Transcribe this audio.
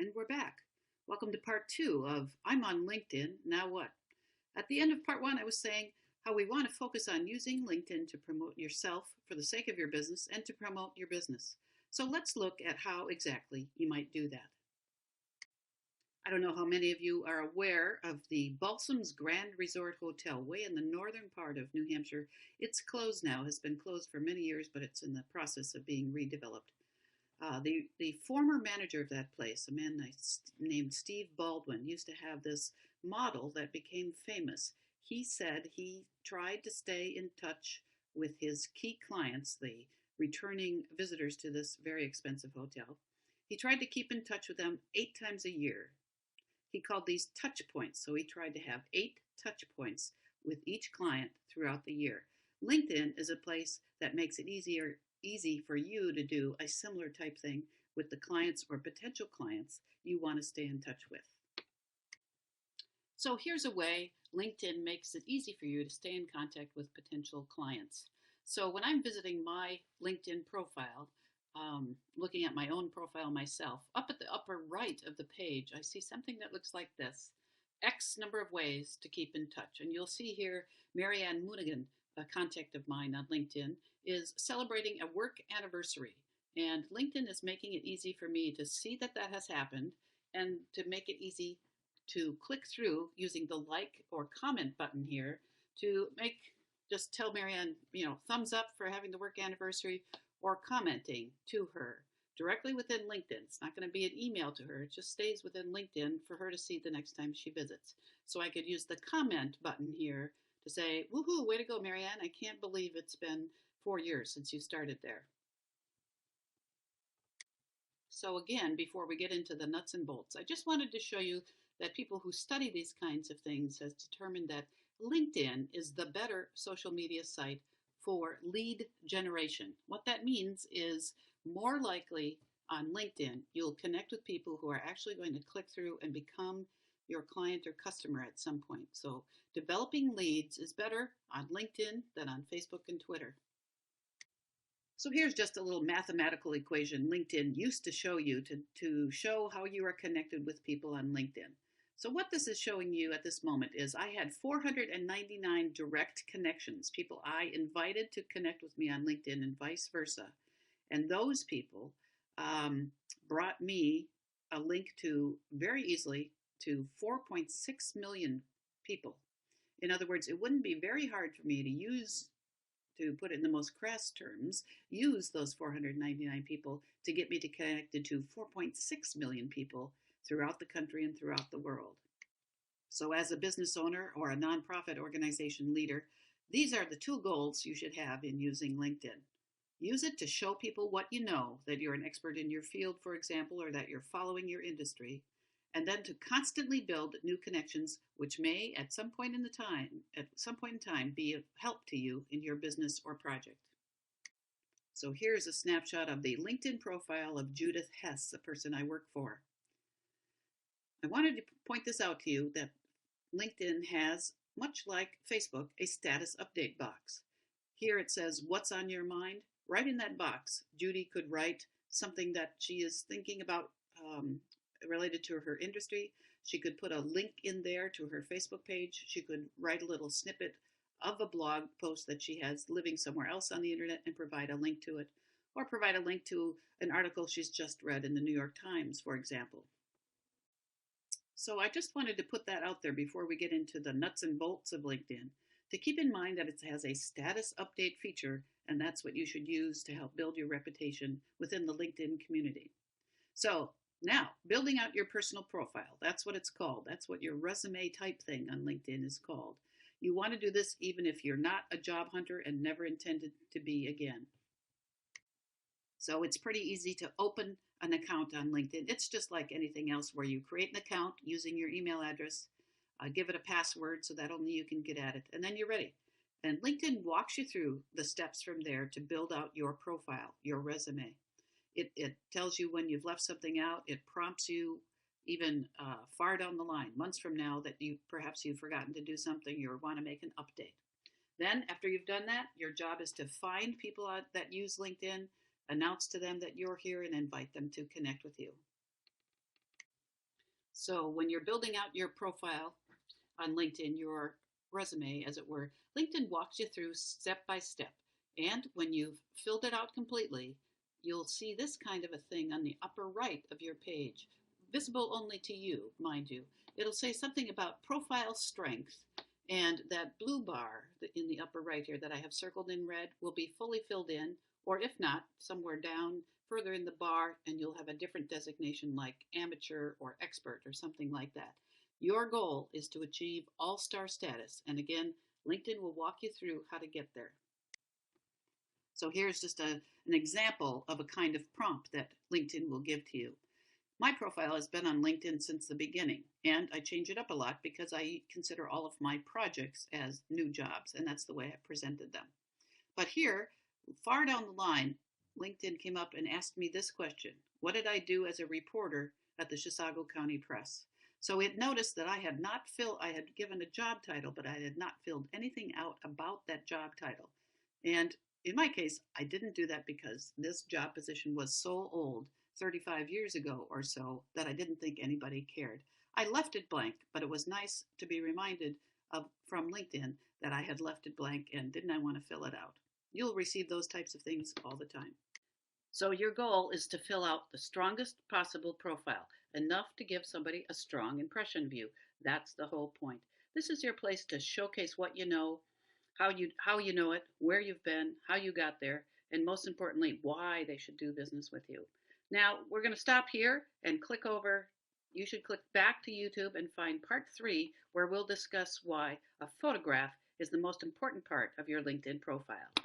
And we're back. Welcome to part two of I'm on LinkedIn, now what? At the end of part one, I was saying how we want to focus on using LinkedIn to promote yourself for the sake of your business and to promote your business. So let's look at how exactly you might do that. I don't know how many of you are aware of the Balsam's Grand Resort Hotel way in the northern part of New Hampshire. It's closed now, has been closed for many years, but it's in the process of being redeveloped. The former manager of that place, a man named Steve Baldwin, used to have this model that became famous. He said he tried to stay in touch with his key clients, the returning visitors to this very expensive hotel. He tried to keep in touch with them 8 times a year. He called these touch points, so he tried to have 8 touch points with each client throughout the year. LinkedIn is a place that makes it easy for you to do a similar type thing with the clients or potential clients you want to stay in touch with. So here's a way LinkedIn makes it easy for you to stay in contact with potential clients. So when I'm visiting my LinkedIn profile, looking at my own profile myself, up at the upper right of the page, I see something that looks like this: X number of ways to keep in touch. And you'll see here, Marianne Moonigan, a contact of mine on LinkedIn, is celebrating a work anniversary. And LinkedIn is making it easy for me to see that that has happened and to make it easy to click through using the like or comment button here to just tell Marianne, thumbs up for having the work anniversary, or commenting to her directly within LinkedIn. It's not going to be an email to her. It just stays within LinkedIn for her to see the next time she visits. So I could use the comment button here to say, woohoo, way to go, Marianne. I can't believe it's been 4 years since you started there. So again, before we get into the nuts and bolts, I just wanted to show you that people who study these kinds of things has determined that LinkedIn is the better social media site for lead generation. What that means is more likely on LinkedIn, you'll connect with people who are actually going to click through and become your client or customer at some point. So developing leads is better on LinkedIn than on Facebook and Twitter. So here's just a little mathematical equation LinkedIn used to show you to show how you are connected with people on LinkedIn. So what this is showing you at this moment is I had 499 direct connections, people I invited to connect with me on LinkedIn and vice versa. And those people brought me a link to, very easily, to 4.6 million people. In other words, it wouldn't be very hard for me to put it in the most crass terms, use those 499 people to get me to connected to 4.6 million people throughout the country and throughout the world. So as a business owner or a nonprofit organization leader, these are the 2 goals you should have in using LinkedIn. Use it to show people what you know, that you're an expert in your field, for example, or that you're following your industry, and then to constantly build new connections, which may at some point in time be of help to you in your business or project. So here's a snapshot of the LinkedIn profile of Judith Hess, a person I work for. I wanted to point this out to you that LinkedIn has, much like Facebook, a status update box. Here it says, what's on your mind? Right in that box, Judy could write something that she is thinking about related to her industry. She could put a link in there to her Facebook page. She could write a little snippet of a blog post that she has living somewhere else on the internet and provide a link to it, or provide a link to an article she's just read in the New York Times, for example. So I just wanted to put that out there before we get into the nuts and bolts of LinkedIn, to keep in mind that it has a status update feature, and that's what you should use to help build your reputation within the LinkedIn community. So now, building out your personal profile, that's what it's called. That's what your resume type thing on LinkedIn is called. You want to do this even if you're not a job hunter and never intended to be again. So it's pretty easy to open an account on LinkedIn. It's just like anything else where you create an account using your email address, give it a password so that only you can get at it, and then you're ready. And LinkedIn walks you through the steps from there to build out your profile, your resume. It tells you when you've left something out. It prompts you even far down the line, months from now, that perhaps you've forgotten to do something or want to make an update. Then after you've done that, your job is to find people that use LinkedIn, announce to them that you're here, and invite them to connect with you. So when you're building out your profile on LinkedIn, your resume, as it were, LinkedIn walks you through step by step. And when you've filled it out completely, you'll see this kind of a thing on the upper right of your page, visible only to you, mind you. It'll say something about profile strength, and that blue bar in the upper right here that I have circled in red will be fully filled in, or if not, somewhere down further in the bar, and you'll have a different designation like amateur or expert or something like that. Your goal is to achieve all-star status, and again, LinkedIn will walk you through how to get there. So here's just an example of a kind of prompt that LinkedIn will give to you. My profile has been on LinkedIn since the beginning, and I change it up a lot because I consider all of my projects as new jobs, and that's the way I presented them. But here, far down the line, LinkedIn came up and asked me this question: what did I do as a reporter at the Chisago County Press? So it noticed that I had given a job title, but I had not filled anything out about that job title. And in my case, I didn't do that because this job position was so old, 35 years ago or so, that I didn't think anybody cared. I left it blank, but it was nice to be reminded from LinkedIn that I had left it blank and didn't I want to fill it out. You'll receive those types of things all the time. So your goal is to fill out the strongest possible profile, enough to give somebody a strong impression of you. That's the whole point. This is your place to showcase what you know, how you know it, where you've been, how you got there, and most importantly, why they should do business with you. Now, we're going to stop here and click over. You should click back to YouTube and find part 3, where we'll discuss why a photograph is the most important part of your LinkedIn profile.